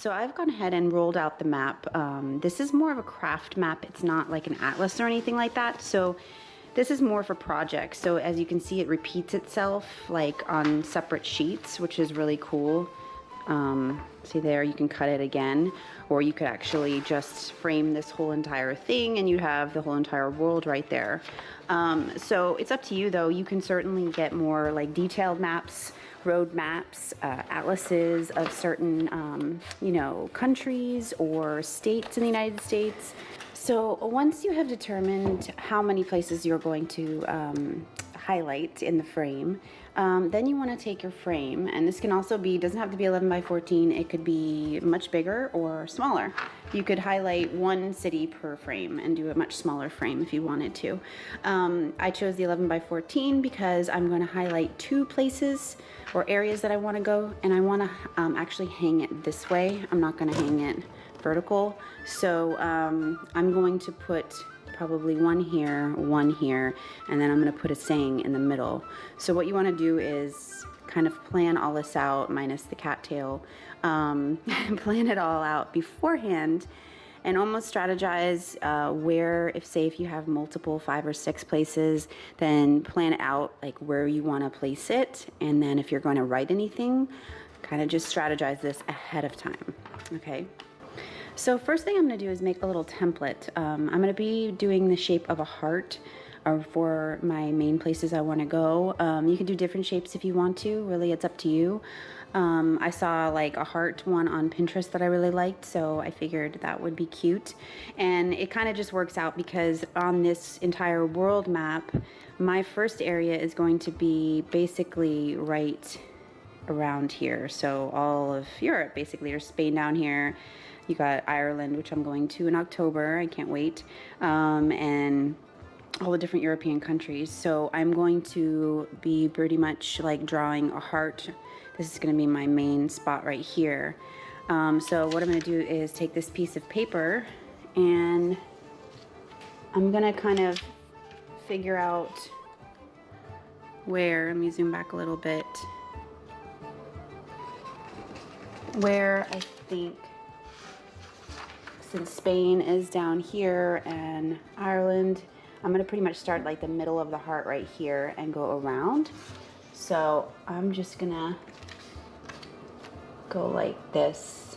So I've gone ahead and rolled out the map. This is more of a craft map. It's not like an atlas or anything like that. So this is more for projects. So as you can see, it repeats itself like on separate sheets, which is really cool. See there, you can cut it again, or you could actually just frame this whole entire thing and you have the whole entire world right there. So it's up to you though. You can certainly get more like detailed maps, road maps, atlases of certain, you know, countries or states in the United States. So once you have determined how many places you're going to highlight in the frame, then you want to take your frame, and this can also be, doesn't have to be 11 by 14, it could be much bigger or smaller. You could highlight one city per frame and do a much smaller frame if you wanted to. I chose the 11 by 14 because I'm going to highlight 2 places or areas that I want to go, and I want to actually hang it this way. I'm not going to hang it vertical. So I'm going to put probably one here, and then I'm going to put a saying in the middle. So what you want to do is kind of plan all this out, minus the cattail, plan it all out beforehand and almost strategize where, if you have multiple 5 or 6 places, then plan it out like where you want to place it. And then if you're going to write anything, kind of just strategize this ahead of time. Okay. So first thing I'm going to do is make a little template. I'm going to be doing the shape of a heart for my main places I want to go. You can do different shapes if you want to. Really, it's up to you. I saw like a heart one on Pinterest that I really liked, so I figured that would be cute. And it kind of just works out because on this entire world map, my first area is going to be basically right around here. So all of Europe, basically, or Spain down here. You got Ireland, which I'm going to in October. I can't wait. And all the different European countries. So I'm going to be pretty much like drawing a heart. This is going to be my main spot right here. So what I'm going to do is take this piece of paper and I'm going to kind of figure out where, let me zoom back a little bit, where I think, since Spain is down here and Ireland, I'm going to pretty much start like the middle of the heart right here and go around. So I'm just going to go like this.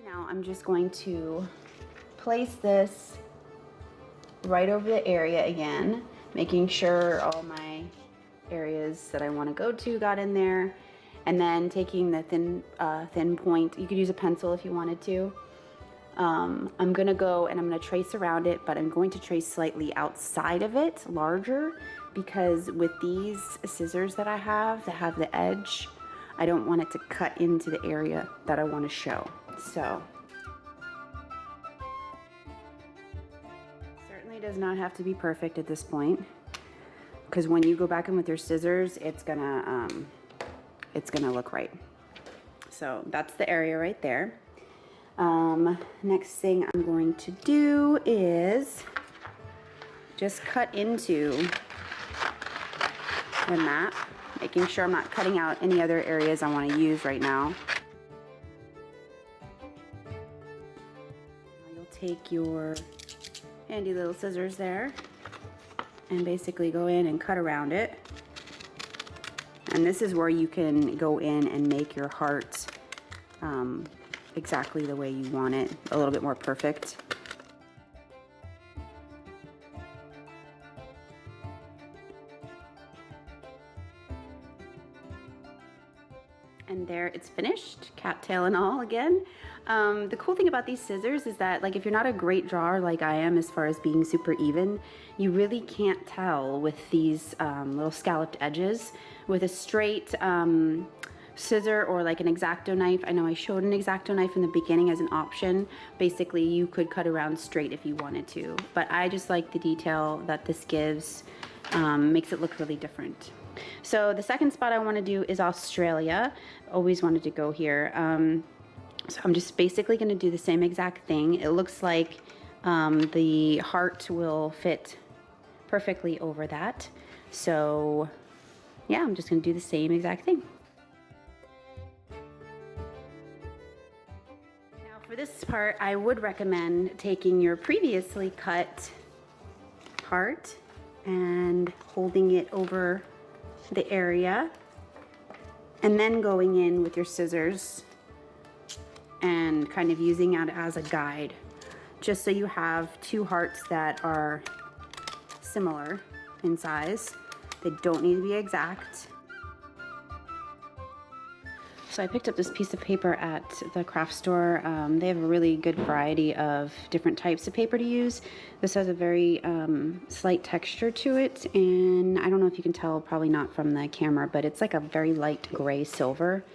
Now I'm just going to place this right over the area again, making sure all my areas that I want to go to got in there, and then taking the thin point. You could use a pencil if you wanted to. I'm gonna go and I'm gonna trace around it, but I'm going to trace slightly outside of it, larger, because with these scissors that I have that have the edge, I don't want it to cut into the area that I want to show. So certainly does not have to be perfect at this point, because when you go back in with your scissors, it's gonna look right. So that's the area right there. Next thing I'm going to do is just cut into the map, making sure I'm not cutting out any other areas I want to use right now. You'll take your handy little scissors there and basically go in and cut around it. And this is where you can go in and make your heart exactly the way you want it, a little bit more perfect. And there it's finished, cattail and all again. The cool thing about these scissors is that, like, if you're not a great drawer like I am as far as being super even, you really can't tell with these little scalloped edges. With a straight scissor or like an Exacto knife, I know I showed an Exacto knife in the beginning as an option. Basically, you could cut around straight if you wanted to, but I just like the detail that this gives, makes it look really different. So the second spot I want to do is Australia. Always wanted to go here. So I'm just basically going to do the same exact thing. It looks like the heart will fit perfectly over that. So yeah, I'm just gonna do the same exact thing. Now for this part, I would recommend taking your previously cut part and holding it over the area, and then going in with your scissors and kind of using it as a guide, just so you have two hearts that are similar in size. They don't need to be exact. So I picked up this piece of paper at the craft store. They have a really good variety of different types of paper to use. This has a very slight texture to it, and I don't know if you can tell, probably not from the camera, but it's like a very light gray silver.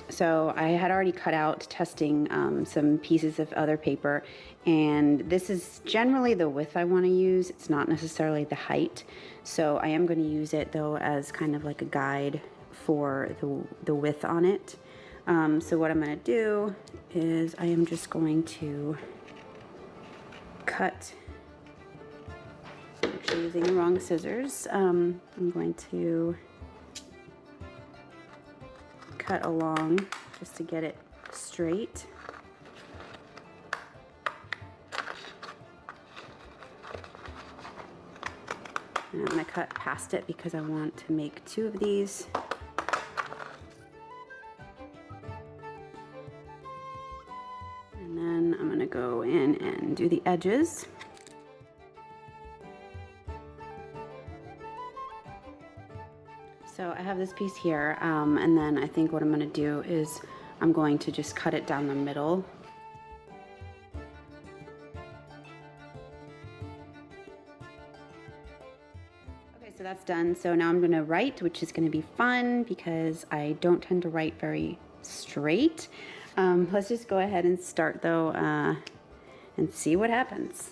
So I had already cut out testing some pieces of other paper, and this is generally the width I want to use. It's not necessarily the height. So I am going to use it though as kind of like a guide for the width on it. So what I'm going to do is I am just going to cut, actually using the wrong scissors. I'm going to cut along just to get it straight. And I'm going to cut past it because I want to make two of these. And then I'm going to go in and do the edges. So I have this piece here, and then I think what I'm going to do is I'm going to just cut it down the middle. Okay, so that's done. So now I'm going to write, which is going to be fun because I don't tend to write very straight. Let's just go ahead and start though, and see what happens.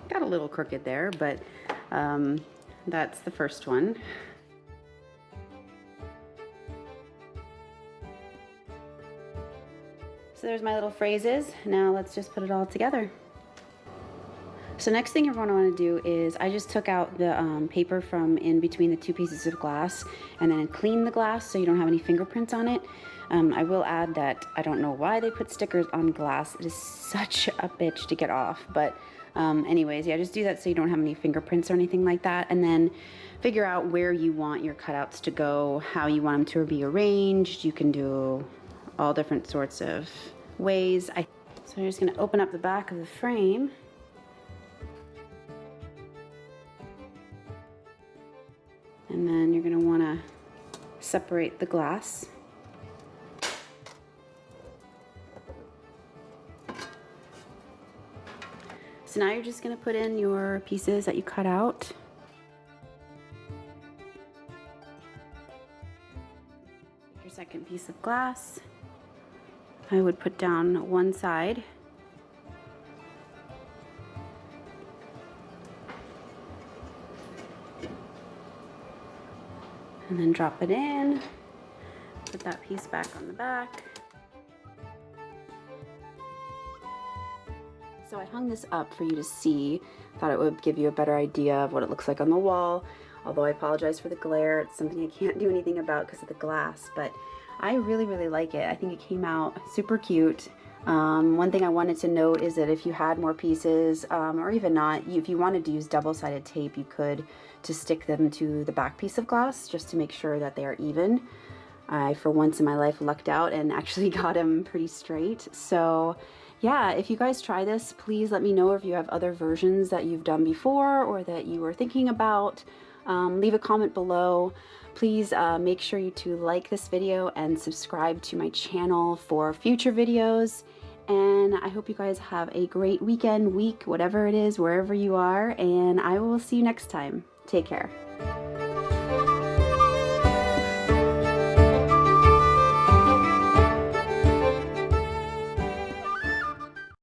Got a little crooked there, but that's the first one. So there's my little phrases. Now let's just put it all together. So next thing you're going to want to do is, I just took out the paper from in between the two pieces of glass and then cleaned the glass so you don't have any fingerprints on it. I will add that I don't know why they put stickers on glass. It is such a bitch to get off, but anyways, yeah, just do that so you don't have any fingerprints or anything like that, and then figure out where you want your cutouts to go, how you want them to be arranged. You can do all different sorts of ways. So I'm just going to open up the back of the frame. And then you're going to want to separate the glass. So now you're just going to put in your pieces that you cut out. Your second piece of glass, I would put down one side. And then drop it in, put that piece back on the back. So I hung this up for you to see. Thought it would give you a better idea of what it looks like on the wall. Although I apologize for the glare. It's something I can't do anything about because of the glass, but I really, really like it. I think it came out super cute. One thing I wanted to note is that if you had more pieces, or even not, if you wanted to use double-sided tape, you could, to stick them to the back piece of glass just to make sure that they are even. I, for once in my life, lucked out and actually got them pretty straight. So yeah, if you guys try this, please let me know if you have other versions that you've done before or that you were thinking about. Leave a comment below. Please make sure you to like this video and subscribe to my channel for future videos. And I hope you guys have a great weekend, week, whatever it is, wherever you are, and I will see you next time. Take care.